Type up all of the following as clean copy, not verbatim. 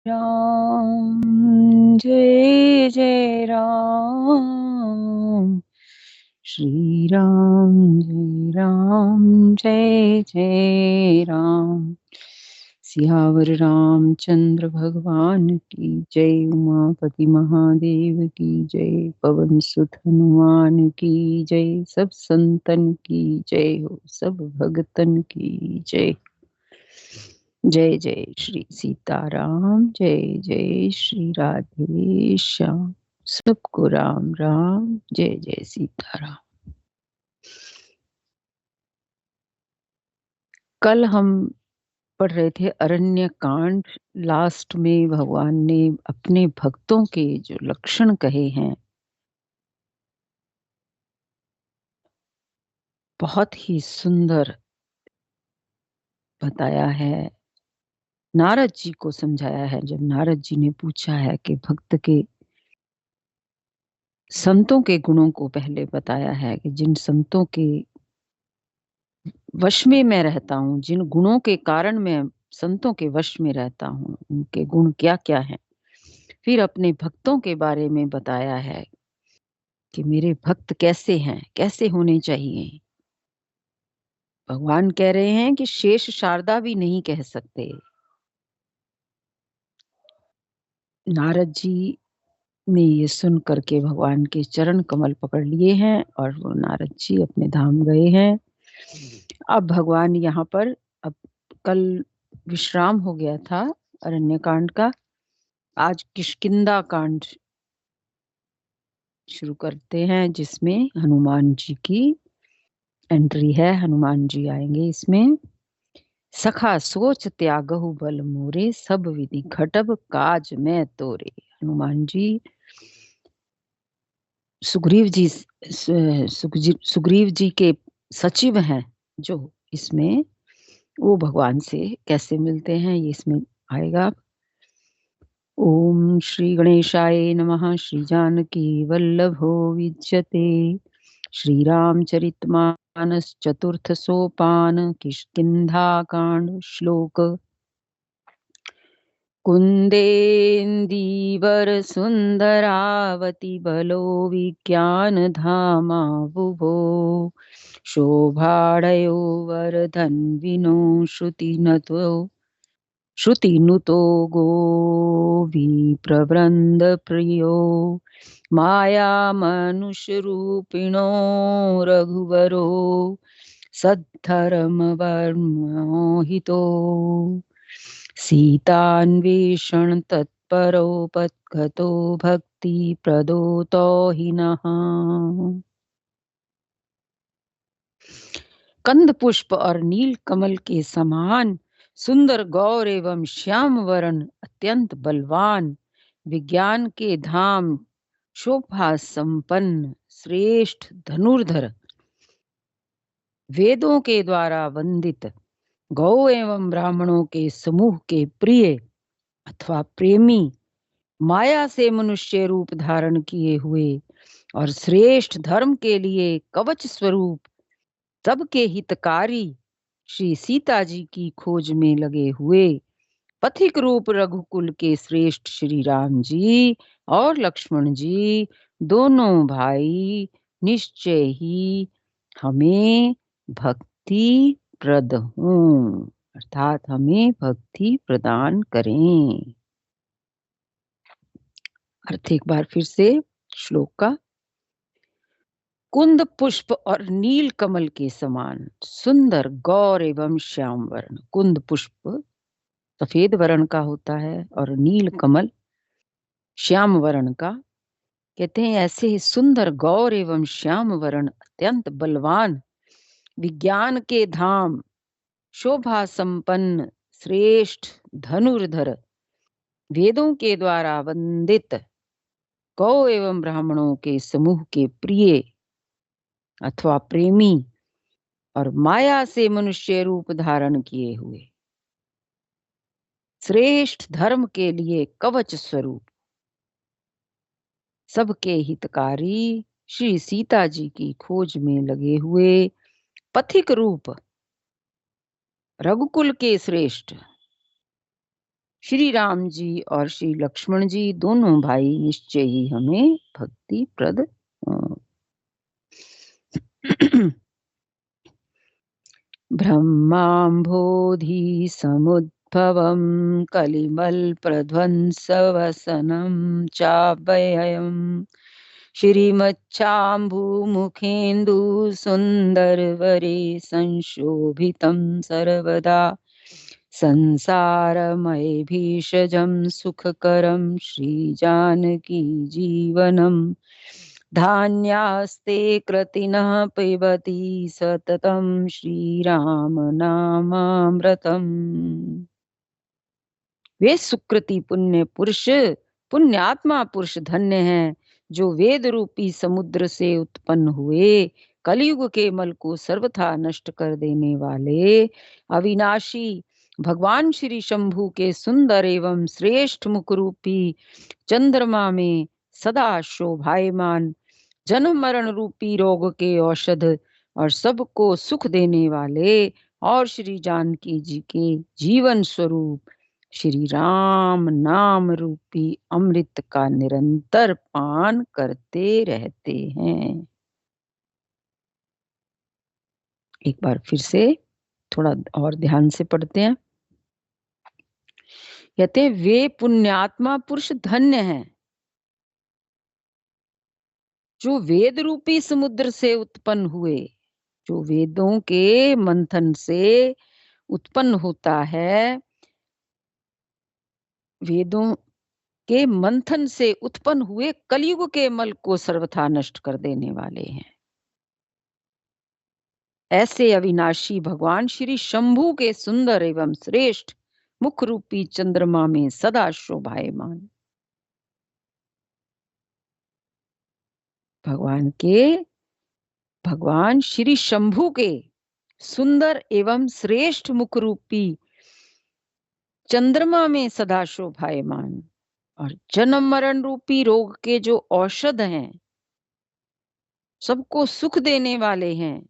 राम जय जय राम श्री राम जय जय राम। सियावर रामचंद्र भगवान की जय। उमापति महादेव की जय। पवन सुत हनुमान की जय। सब संतन की जय हो, सब भगतन की जय। जय जय श्री सीताराम, जय जय श्री राधे श्याम। सबको राम राम, जय जय सीताराम। कल हम पढ़ रहे थे अरण्य कांड। लास्ट में भगवान ने अपने भक्तों के जो लक्षण कहे हैं, बहुत ही सुंदर बताया है। नारद जी को समझाया है। जब नारद जी ने पूछा है कि भक्त के संतों के गुणों को पहले बताया है कि जिन संतों के वश में मैं रहता हूँ, जिन गुणों के कारण मैं संतों के वश में रहता हूँ, उनके गुण क्या क्या हैं। फिर अपने भक्तों के बारे में बताया है कि मेरे भक्त कैसे हैं, कैसे होने चाहिए। भगवान कह रहे हैं कि शेष शारदा भी नहीं कह सकते। नारद जी ने ये सुन करके भगवान के चरण कमल पकड़ लिए हैं और वो नारद जी अपने धाम गए हैं। अब भगवान यहाँ पर, अब कल विश्राम हो गया था अरण्य कांड का, आज किष्किंधा कांड शुरू करते हैं, जिसमें हनुमान जी की एंट्री है। हनुमान जी आएंगे इसमें। सखा सोच त्यागहु बल मोरे, सब विधि घटब काज मैं तोरे। हनुमान जी सुग्रीव जी के सचिव हैं। जो इसमें वो भगवान से कैसे मिलते हैं, ये इसमें आएगा। ओम श्री गणेशाय नमः। श्री जानकी वल्लभो विज्यते। श्री रामचरितमानस चतुर्थ सोपान किष्किंधा कांड श्लोक। कुंदेन्दीवर सुंदरावती बलो विज्ञान धामा बुभो। शोभाडयो वर्धन्विनो श्रुतिनुतो गोविप्रवृन्द प्रियो। माया मनुष्यरूपिणो रघुवरो सद्धर्मवर्मोहितो। सीतान्वेषण तत्परोपगतो भक्ति प्रदोतो हि नः। कंद पुष्प और नील कमल के समान सुंदर गौर एवं श्याम वरण, अत्यंत बलवान, विज्ञान के धाम, शोभा संपन्न, श्रेष्ठ धनुर्धर, वेदों के द्वारा वंदित, गौ एवं ब्राह्मणों के समूह के प्रिय अथवा प्रेमी, माया से मनुष्य रूप धारण किए हुए और श्रेष्ठ धर्म के लिए कवच स्वरूप, सबके हितकारी श्री सीता जी की खोज में लगे हुए पथिक रूप रघुकुल के श्रेष्ठ श्री राम जी और लक्ष्मण जी, दोनों भाई निश्चय ही हमें भक्ति प्रद हों, अर्थात हमें भक्ति प्रदान करें। अर्थ एक बार फिर से श्लोक का। कुंद पुष्प और नील कमल के समान सुंदर गौर एवं श्याम वर्ण। कुंद पुष्प सफेद वर्ण का होता है और नील कमल श्याम वर्ण का। कहते हैं ऐसे ही सुंदर गौर एवं श्याम वर्ण, अत्यंत बलवान, विज्ञान के धाम, शोभा संपन्न, श्रेष्ठ धनुर्धर, वेदों के द्वारा वंदित, गौ एवं ब्राह्मणों के समूह के प्रिय अथवा प्रेमी और माया से मनुष्य रूप धारण किए हुए, श्रेष्ठ धर्म के लिए कवच स्वरूप, सबके हितकारी श्री सीता जी की खोज में लगे हुए पथिक रूप रघुकुल के श्रेष्ठ श्री राम जी और श्री लक्ष्मण जी दोनों भाई निश्चय ही हमें भक्ति प्रद ब्रह्माम्भोधि समुद्भवं कलिमल्प्रध्वंसवसनं चाव्ययम् श्रीमच्छाम्भुमुखेन्दु सुन्दरवरे संशोभितं सर्वदा संसारमय भीषजं सुखकरं श्रीजानकी जीवनम् धान्यास्ते कृतिनः पिबति सततं श्रीराम नामामृतम्। वे सुकृति पुण्य पुरुष, पुण्यात्मा पुरुष धन्य हैं जो वेद रूपी समुद्र से उत्पन्न हुए, कलयुग के मल को सर्वथा नष्ट कर देने वाले अविनाशी भगवान श्री शंभु के सुंदर एवं श्रेष्ठ मुख रूपी चंद्रमा में सदा शोभायमान, जन्म मरण रूपी रोग के औषध और सबको सुख देने वाले और श्री जानकी जी के जीवन स्वरूप श्री राम नाम रूपी अमृत का निरंतर पान करते रहते हैं। एक बार फिर से थोड़ा और ध्यान से पढ़ते हैं। कहते हैं वे पुण्यात्मा पुरुष धन्य हैं जो वेद रूपी समुद्र से उत्पन्न हुए, जो वेदों के मंथन से उत्पन्न होता है, वेदों के मंथन से उत्पन्न हुए कलयुग के मल को सर्वथा नष्ट कर देने वाले हैं। ऐसे अविनाशी भगवान श्री शंभु के सुंदर एवं श्रेष्ठ मुख रूपी चंद्रमा में सदा शोभायमान भगवान श्री शंभु के सुंदर एवं श्रेष्ठ मुख रूपी चंद्रमा में सदा शोभायमान और जन्म मरण रूपी रोग के जो औषध हैं, सबको सुख देने वाले हैं,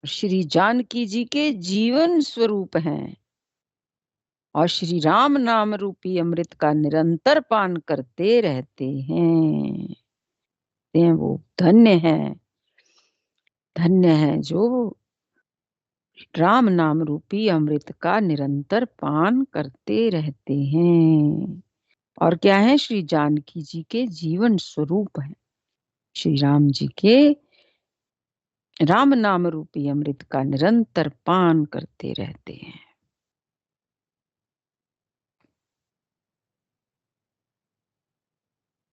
श्री जानकी जी के जीवन स्वरूप हैं और श्री राम नाम रूपी अमृत का निरंतर पान करते रहते हैं। वो धन्य है जो राम नाम रूपी अमृत का निरंतर पान करते रहते हैं। और क्या है? श्री जानकी जी के जीवन स्वरूप है। श्री राम जी के राम नाम रूपी अमृत का निरंतर पान करते रहते हैं।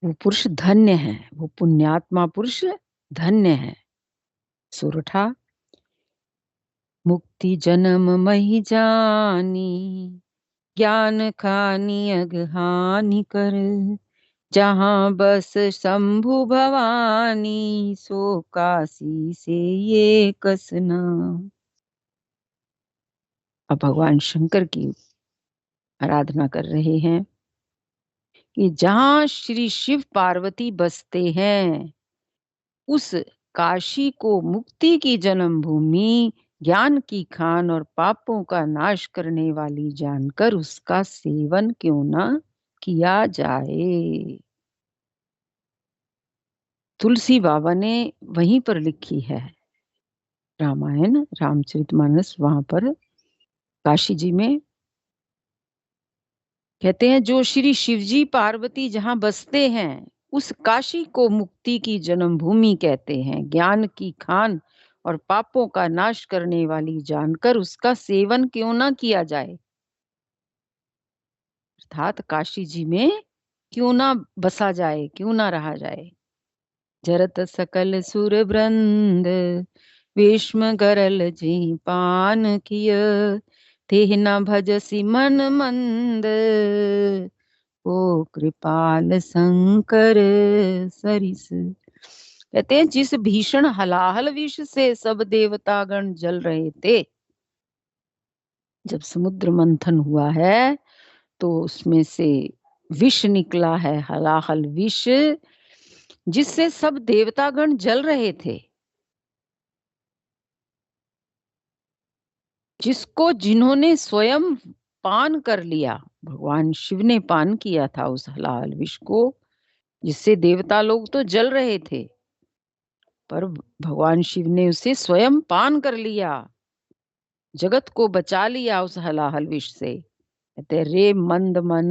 वो पुरुष धन्य है, वो पुण्यात्मा पुरुष धन्य है। सुरठा मुक्ति जन्म महि जानी, ज्ञान खानी अगहानि कर, जहाँ बस शंभु भवानी, सो काशी से ये कसना। अब भगवान शंकर की आराधना कर रहे हैं कि जहाँ श्री शिव पार्वती बसते हैं, उस काशी को मुक्ति की जन्म भूमि, ज्ञान की खान और पापों का नाश करने वाली जानकर उसका सेवन क्यों ना किया जाए। तुलसी बाबा ने वहीं पर लिखी है रामायण रामचरितमानस, वहां पर काशी जी में कहते हैं जो श्री शिवजी पार्वती जहां बसते हैं, उस काशी को मुक्ति की जन्मभूमि कहते हैं। ज्ञान की खान और पापों का नाश करने वाली जानकर उसका सेवन क्यों ना किया जाए। अर्थात काशी जी में क्यों ना बसा जाए, क्यों ना रहा जाए। जरत सकल सुर वृंद, विष्म गरल जी पान किय, तेह न भजसी मन मंद, ओ कृपाल शंकर सरिस। कहते हैं जिस भीषण हलाहल विष से सब देवतागण जल रहे थे, जब समुद्र मंथन हुआ है तो उसमें से विष निकला है, हलाहल विष, जिससे सब देवतागण जल रहे थे, जिसको जिन्होंने स्वयं पान कर लिया। भगवान शिव ने पान किया था उस हलाहल विष को, जिससे देवता लोग तो जल रहे थे, पर भगवान शिव ने उसे स्वयं पान कर लिया, जगत को बचा लिया उस हलाहल विष से। कहते रे मंद मन,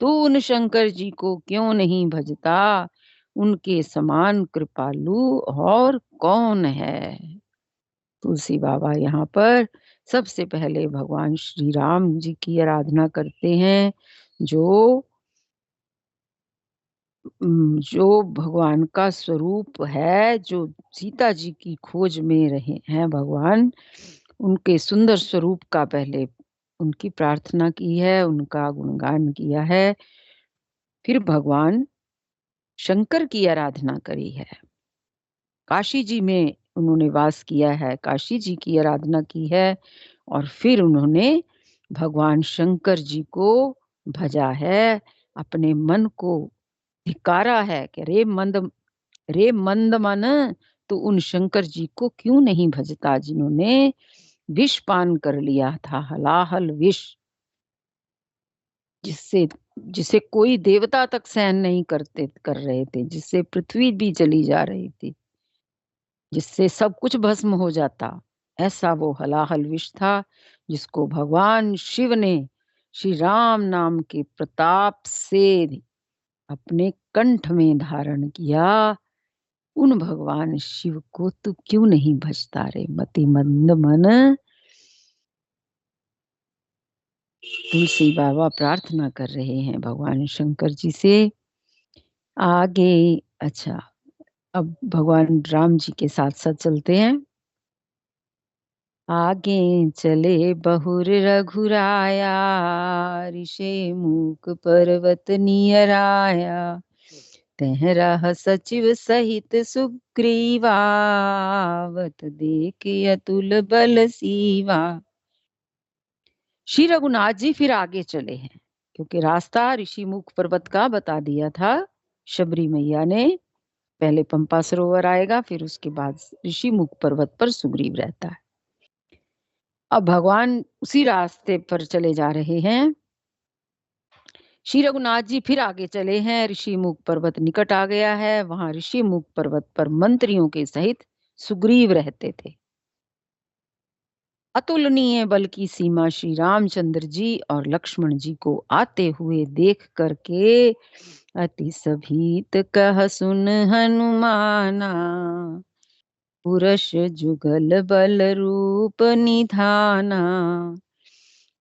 तू उन शंकर जी को क्यों नहीं भजता, उनके समान कृपालु और कौन है। तुलसी बाबा यहाँ पर सबसे पहले भगवान श्री राम जी की आराधना करते हैं, जो जो भगवान का स्वरूप है, जो सीता जी की खोज में रहे हैं भगवान, उनके सुंदर स्वरूप का पहले उनकी प्रार्थना की है, उनका गुणगान किया है, फिर भगवान शंकर की आराधना करी है। काशी जी में उन्होंने वास किया है, काशी जी की आराधना की है, और फिर उन्होंने भगवान शंकर जी को भजा है, अपने मन को धिक्कारा है कि रे मंद मन, तो उन शंकर जी को क्यों नहीं भजता, जिन्होंने विष पान कर लिया था, हलाहल विष, जिससे जिसे कोई देवता तक सहन नहीं कर रहे थे, जिससे पृथ्वी भी जली जा रही थी, जिससे सब कुछ भस्म हो जाता। ऐसा वो हलाहल विष था, जिसको भगवान शिव ने श्री राम नाम के प्रताप से अपने कंठ में धारण किया। उन भगवान शिव को तू क्यों नहीं भजता रे मति मंद मन। तुलसी बाबा प्रार्थना कर रहे हैं भगवान शंकर जी से। आगे अच्छा, अब भगवान राम जी के साथ साथ चलते हैं। आगे चले बहुर रघुराया, ऋषि मुख पर्वत नियराया, तह रह सचिव सहित सुग्रीवावत देख अतुल बल सीवा। श्री रघुनाथ जी फिर आगे चले हैं, क्योंकि रास्ता ऋषिमुख पर्वत का बता दिया था शबरी मैया ने। पहले पंपा सरोवर आएगा, फिर उसके बाद ऋषिमुख पर्वत पर सुग्रीव रहता है। अब भगवान उसी रास्ते पर चले जा रहे हैं। श्री रघुनाथ जी फिर आगे चले हैं, ऋषिमुख पर्वत निकट आ गया है। वहां ऋषिमुख पर्वत पर मंत्रियों के सहित सुग्रीव रहते थे। अतुलनीय बल की सीमा श्री रामचंद्र जी और लक्ष्मण जी को आते हुए देख करके अति सभीत कह सुन हनुमाना, पुरुष जुगल बल रूप निधाना,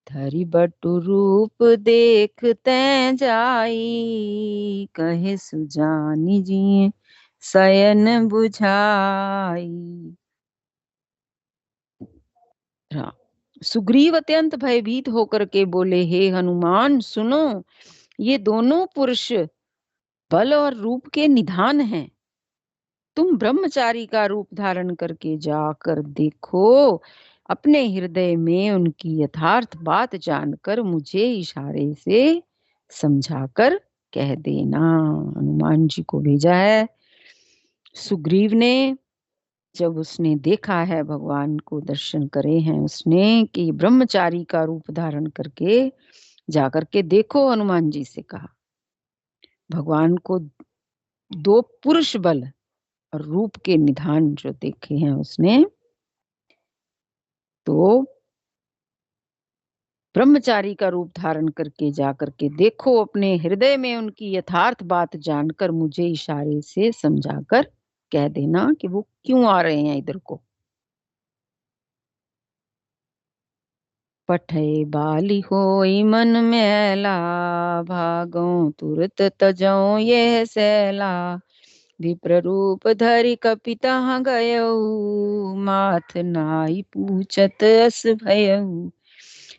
धरि बटु रूप देख तै जाई, कहे सुजानि जिय शयन बुझाई। सुग्रीव अत्यंत भयभीत होकर के बोले, हे हनुमान सुनो, ये दोनों पुरुष बल और रूप के निधान हैं। तुम ब्रह्मचारी का रूप धारण करके जाकर देखो, अपने हृदय में उनकी यथार्थ बात जानकर मुझे इशारे से समझाकर कह देना। हनुमान जी को भेजा है। सुग्रीव ने जब उसने देखा है, भगवान को दर्शन करे हैं उसने, कि ब्रह्मचारी का रूप धारण करके जाकर के देखो, हनुमान जी से कहा। भगवान को दो पुरुष बल और रूप के निधान जो देखे हैं उसने, तो ब्रह्मचारी का रूप धारण करके जाकर के देखो, अपने हृदय में उनकी यथार्थ बात जानकर मुझे इशारे से समझाकर कह देना कि वो क्यों आ रहे हैं इधर को। पठय बाली होई मन मैला, भागो तुरत तजौ ये सैला, विप्र रूप धरि कपिता गयऊ, माथ नाई पूछत अस भयऊ।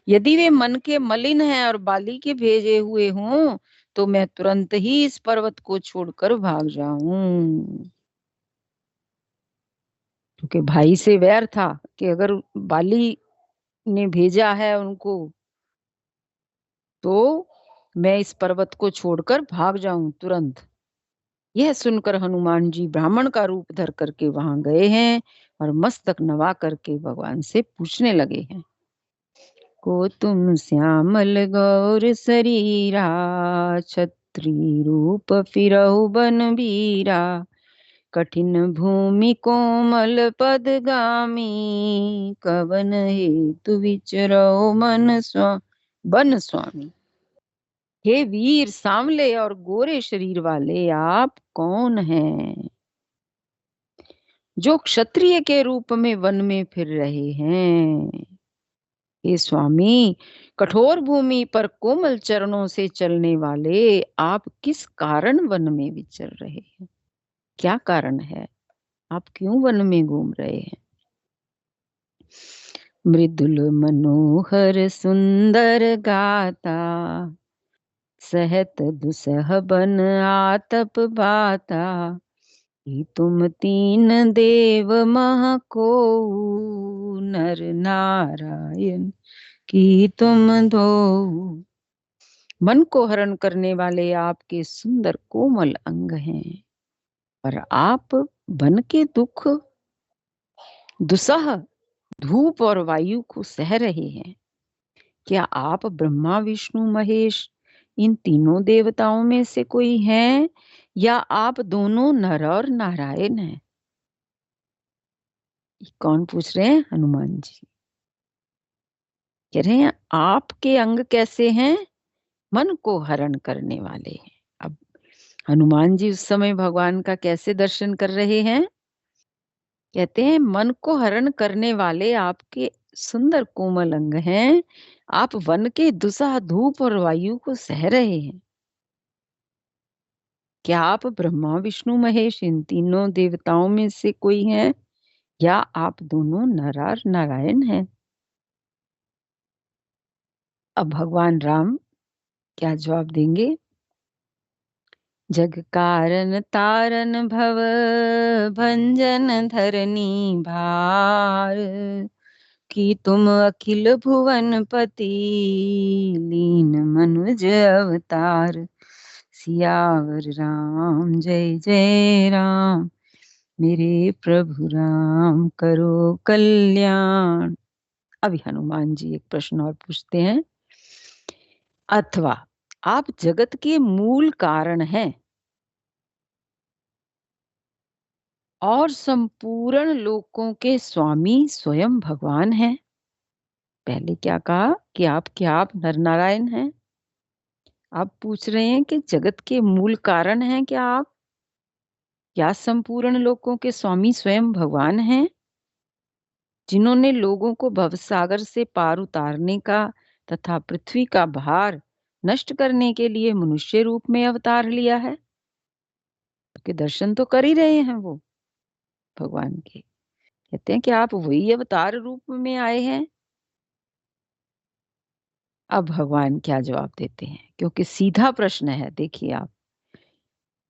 यदि वे मन के मलिन हैं और बाली के भेजे हुए हों, तो मैं तुरंत ही इस पर्वत को छोड़कर भाग जाऊं। क्योंकि भाई से वैर था कि अगर बाली ने भेजा है उनको, तो मैं इस पर्वत को छोड़कर भाग जाऊं तुरंत। यह सुनकर हनुमान जी ब्राह्मण का रूप धर करके वहां गए हैं और मस्तक नवा करके भगवान से पूछने लगे हैं। को तुम श्यामल गौर शरीरा, छत्री रूप फिरहु बन बीरा, कठिन भूमि कोमल पदगामी, कवन हेतु विचरो बन स्वामी। हे वीर, सांवले और गोरे शरीर वाले आप कौन हैं जो क्षत्रिय के रूप में वन में फिर रहे हैं? हे स्वामी, कठोर भूमि पर कोमल चरणों से चलने वाले आप किस कारण वन में विचर रहे हैं? क्या कारण है? आप क्यों वन में घूम रहे हैं? मृदुल मनोहर सुंदर गाता, सहत दुसह बन आतप बाता, कि तुम तीन देव मह को, नर नारायण की तुम दो। मन को हरण करने वाले आपके सुंदर कोमल अंग हैं, पर आप बन के दुख, दुसह, धूप और वायु को सह रहे हैं। क्या आप ब्रह्मा विष्णु महेश इन तीनों देवताओं में से कोई हैं, या आप दोनों नर और नारायण हैं? कौन पूछ रहे हैं? हनुमान जी कह रहे हैं आपके अंग कैसे हैं? मन को हरण करने वाले हैं। अब हनुमान जी उस समय भगवान का कैसे दर्शन कर रहे हैं? कहते हैं मन को हरण करने वाले आपके सुंदर कोमल अंग हैं। आप वन के दुसह, धूप और वायु को सह रहे हैं। क्या आप ब्रह्मा विष्णु महेश इन तीनों देवताओं में से कोई हैं, या आप दोनों नर और नारायण हैं? अब भगवान राम क्या जवाब देंगे? जग कारण तारन भव भंजन धरनी भार, कि तुम अखिल भुवन पति लीन मनुज अवतार। सियावर राम जय जय राम, मेरे प्रभु राम करो कल्याण। अभी हनुमान जी एक प्रश्न और पूछते हैं। अथवा आप जगत के मूल कारण हैं और संपूर्ण लोकों के स्वामी स्वयं भगवान हैं। पहले क्या कहा कि आप नर नारायण हैं। आप पूछ रहे हैं कि जगत के मूल कारण हैं क्या आप, या संपूर्ण लोकों के स्वामी स्वयं भगवान हैं, जिन्होंने लोगों को भवसागर से पार उतारने का तथा पृथ्वी का भार नष्ट करने के लिए मनुष्य रूप में अवतार लिया है। के दर्शन तो कर ही रहे हैं वो भगवान के। कहते हैं कि आप वही अवतार रूप में आए हैं। अब भगवान क्या जवाब देते हैं, क्योंकि सीधा प्रश्न है। देखिए आप,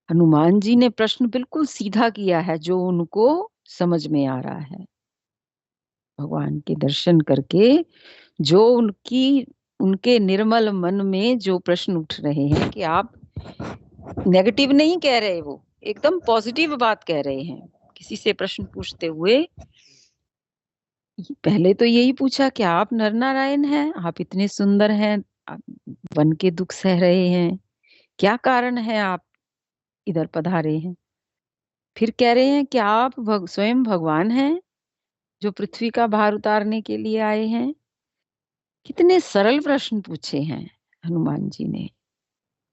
हनुमान जी ने प्रश्न बिल्कुल सीधा किया है, जो उनको समझ में आ रहा है। भगवान के दर्शन करके जो उनके निर्मल मन में जो प्रश्न उठ रहे हैं, कि आप नेगेटिव नहीं कह रहे, वो एकदम पॉजिटिव बात कह रहे हैं। किसी से प्रश्न पूछते हुए पहले तो यही पूछा कि आप नर नारायण हैं, आप इतने सुंदर हैं, आप वन के दुख सह रहे हैं, क्या कारण है आप इधर पधारे हैं? फिर कह रहे हैं कि आप स्वयं भगवान हैं, जो पृथ्वी का भार उतारने के लिए आए हैं। कितने सरल प्रश्न पूछे हैं हनुमान जी ने,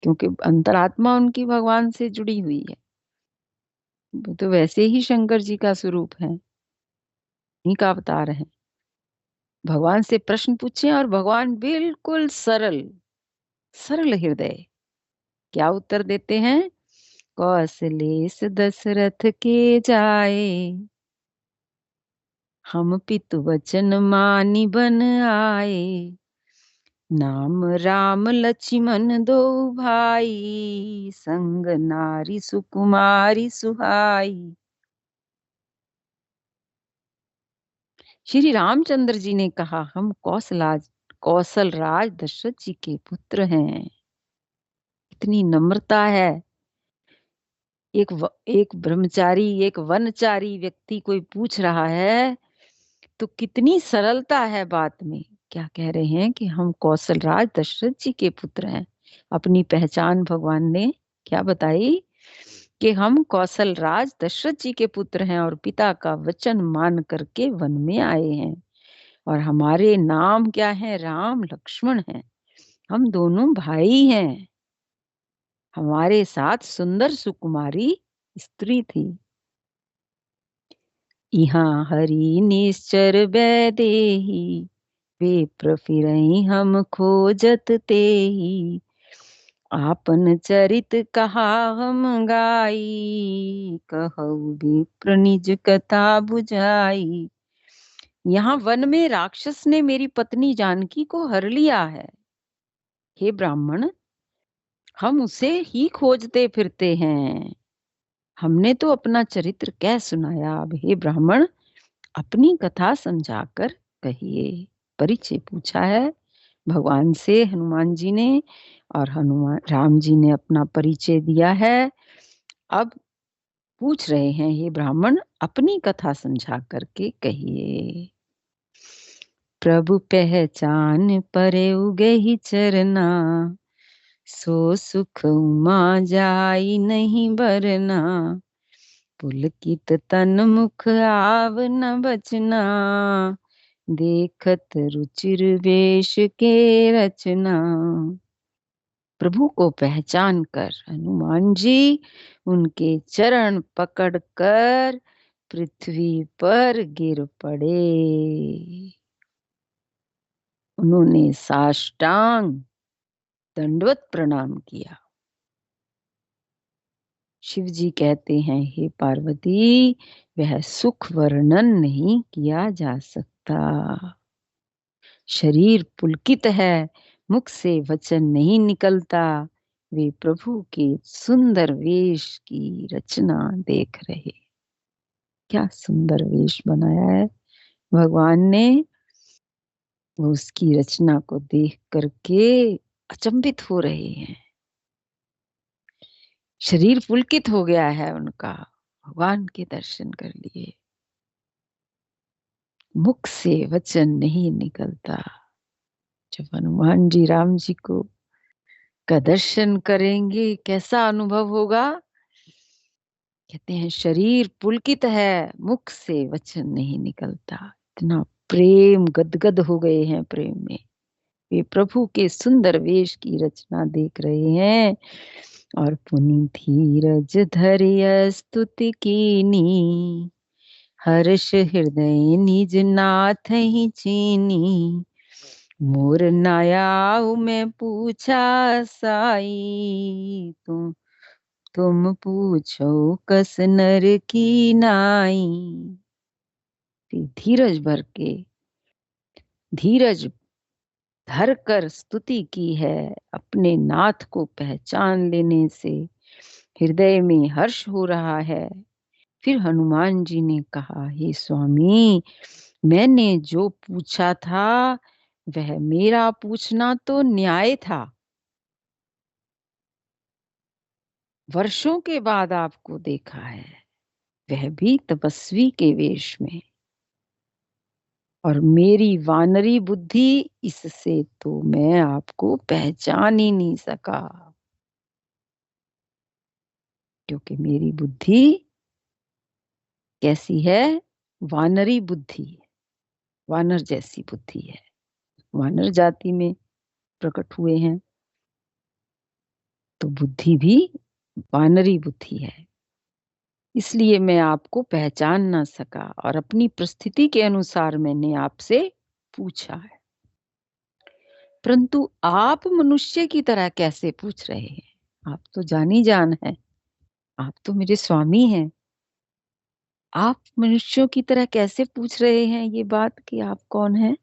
क्योंकि अंतरात्मा उनकी भगवान से जुड़ी हुई है। वो तो वैसे ही शंकर जी का स्वरूप है, उन्हीं का अवतार है। भगवान से प्रश्न पूछे और भगवान बिल्कुल सरल, सरल हृदय क्या उत्तर देते हैं? कौशलेश दशरथ के जाए, हम पितु वचन मानि बन आए, नाम राम लक्ष्मण दो भाई, संग नारी सुकुमारी सुहाई। श्री रामचंद्र जी ने कहा, हम कौशल राज दशरथ जी के पुत्र हैं। इतनी नम्रता है। एक ब्रह्मचारी, एक वनचारी व्यक्ति कोई पूछ रहा है, तो कितनी सरलता है बात में क्या कह रहे हैं कि हम कौशल राज दशरथ जी के पुत्र हैं। अपनी पहचान भगवान ने क्या बताई कि हम कौशल राज दशरथ जी के पुत्र हैं और पिता का वचन मान करके वन में आए हैं। और हमारे नाम क्या है? राम लक्ष्मण हैं। हम दोनों भाई हैं। हमारे साथ सुंदर सुकुमारी स्त्री थी। यहाँ हरि निश्चर बैदेही, विप्र फिरहि हम खोजत तेहि। आपन चरित कहा हम गाई, कहु विप्र निज कथा बुझाई। यहाँ वन में राक्षस ने मेरी पत्नी जानकी को हर लिया है। हे ब्राह्मण, हम उसे ही खोजते फिरते हैं। हमने तो अपना चरित्र कह सुनाया, अब हे ब्राह्मण अपनी कथा समझाकर कहिए। परिचय पूछा है भगवान से हनुमान जी ने, और हनुमान राम जी ने अपना परिचय दिया है। अब पूछ रहे हैं, हे ब्राह्मण अपनी कथा समझा करके कहिए। प्रभु पहचान परे उगहि चरना, सो सुख उमा जाई नहीं बरना। पुलकित तन मुख आव न बचना, देखत रुचिर वेश के रचना। प्रभु को पहचान कर हनुमान जी उनके चरण पकड़कर पृथ्वी पर गिर पड़े। उन्होंने साष्टांग दंडवत प्रणाम किया। शिव जी कहते हैं, हे पार्वती वह सुख वर्णन नहीं किया जा सकता। शरीर पुलकित है, मुख से वचन नहीं निकलता। वे प्रभु के सुंदर वेश की रचना देख रहे। क्या सुंदर वेश बनाया है भगवान ने। वो उसकी रचना को देख करके अचंभित हो रहे हैं। शरीर पुलकित हो गया है उनका, भगवान के दर्शन कर लिए। मुख से वचन नहीं निकलता। जब हनुमान जी राम जी को का दर्शन करेंगे कैसा अनुभव होगा? कहते हैं शरीर पुलकित है, मुख से वचन नहीं निकलता। इतना प्रेम, गदगद हो गए हैं प्रेम में। वे प्रभु के सुंदर वेश की रचना देख रहे हैं। और पुनि धीरज धरिय स्तुति कीनी, हर्ष हृदय निज नाथ ही चीनी। मोर नायाऊ मैं पूछा साई, तुम पूछो कस नर की नाई। धीरज भर के, धीरज धर कर स्तुति की है। अपने नाथ को पहचान लेने से हृदय में हर्ष हो रहा है। फिर हनुमान जी ने कहा, हे स्वामी मैंने जो पूछा था वह मेरा पूछना तो न्याय था। वर्षों के बाद आपको देखा है, वह भी तपस्वी के वेश में। और मेरी वानरी बुद्धि, इससे तो मैं आपको पहचान ही नहीं सका। क्योंकि मेरी बुद्धि कैसी है? वानरी बुद्धि, वानर जैसी बुद्धि है। वानर जाति में प्रकट हुए हैं तो बुद्धि भी वानरी बुद्धि है। इसलिए मैं आपको पहचान ना सका और अपनी परिस्थिति के अनुसार मैंने आपसे पूछा है। परंतु आप मनुष्य की तरह कैसे पूछ रहे हैं? आप तो जानी जान है, आप तो मेरे स्वामी हैं। आप मनुष्यों की तरह कैसे पूछ रहे हैं ये बात कि आप कौन हैं?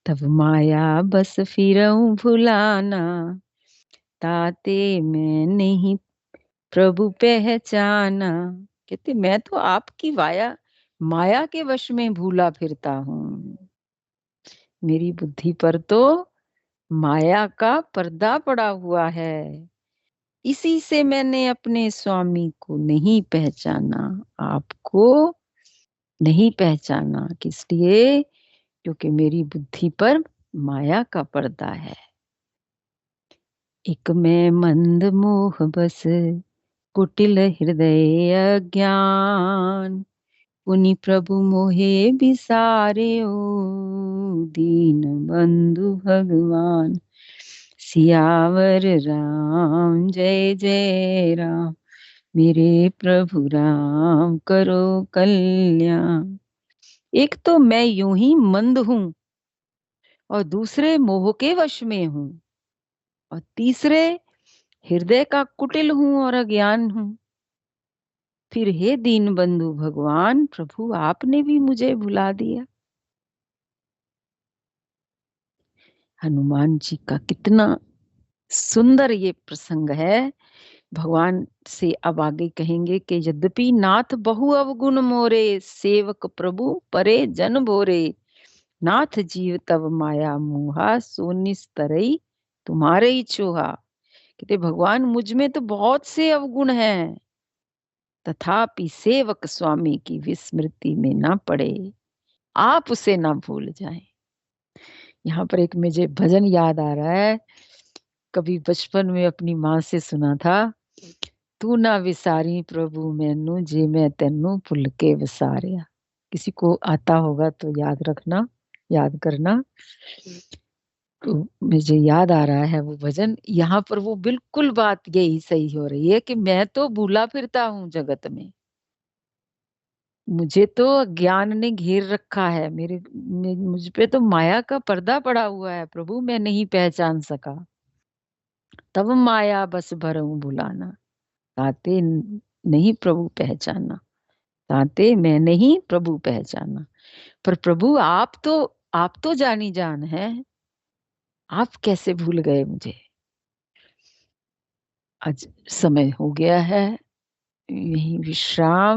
तब माया बस फिरऊं भुलाना, ताते मैं नहीं प्रभु पहचाना। कहते मैं तो आपकी माया के वश में भूला फिरता हूँ। मेरी बुद्धि पर तो माया का पर्दा पड़ा हुआ है। इसी से मैंने अपने स्वामी को नहीं पहचाना, आपको नहीं पहचाना। किस लिए? क्योंकि मेरी बुद्धि पर माया का पर्दा है। एक मैं मंद मोह बस, कुटिल हृदय अज्ञान, पुनि प्रभु मोहे बिसारे ओ, दीन बंधु भगवान। सियावर राम जय जय राम, मेरे प्रभु राम करो कल्याण। एक तो मैं यूं ही मंद हूं, और दूसरे मोह के वश में हूं, और तीसरे हृदय का कुटिल हूं और अज्ञान हूं। फिर हे दीन बंधु भगवान, प्रभु आपने भी मुझे भुला दिया। हनुमान जी का कितना सुंदर ये प्रसंग है। भगवान से अब आगे कहेंगे कि यद्यपि नाथ बहु अवगुण मोरे, सेवक प्रभु परे जन भोरे, नाथ जीव तब माया मोहा, सो निस्तरई तुम्हारे ही चोहा। कहते भगवान मुझ में तो बहुत से अवगुण हैं, तथापि सेवक स्वामी की विस्मृति में ना पड़े, आप उसे ना भूल जाएं। यहाँ पर एक मुझे भजन याद आ रहा है, कभी बचपन में अपनी माँ से सुना था। तू ना विसारी प्रभु मैनू, जे मैं तेनू भुल के विसारिया। किसी को आता होगा तो याद रखना, याद करना। तो मुझे याद आ रहा है वो भजन। यहाँ पर वो बिल्कुल बात यही सही हो रही है कि मैं तो भूला फिरता हूँ जगत में, मुझे तो अज्ञान ने घेर रखा है, मुझ पे तो माया का पर्दा पड़ा हुआ है प्रभु, मैं नहीं पहचान सका। तब माया बस भरऊं भुलाना, ताते नहीं प्रभु पहचाना, ताते मैं नहीं प्रभु पहचाना। पर प्रभु आप तो जानी जान है, आप कैसे भूल गए मुझे। आज समय हो गया है, यही विश्राम।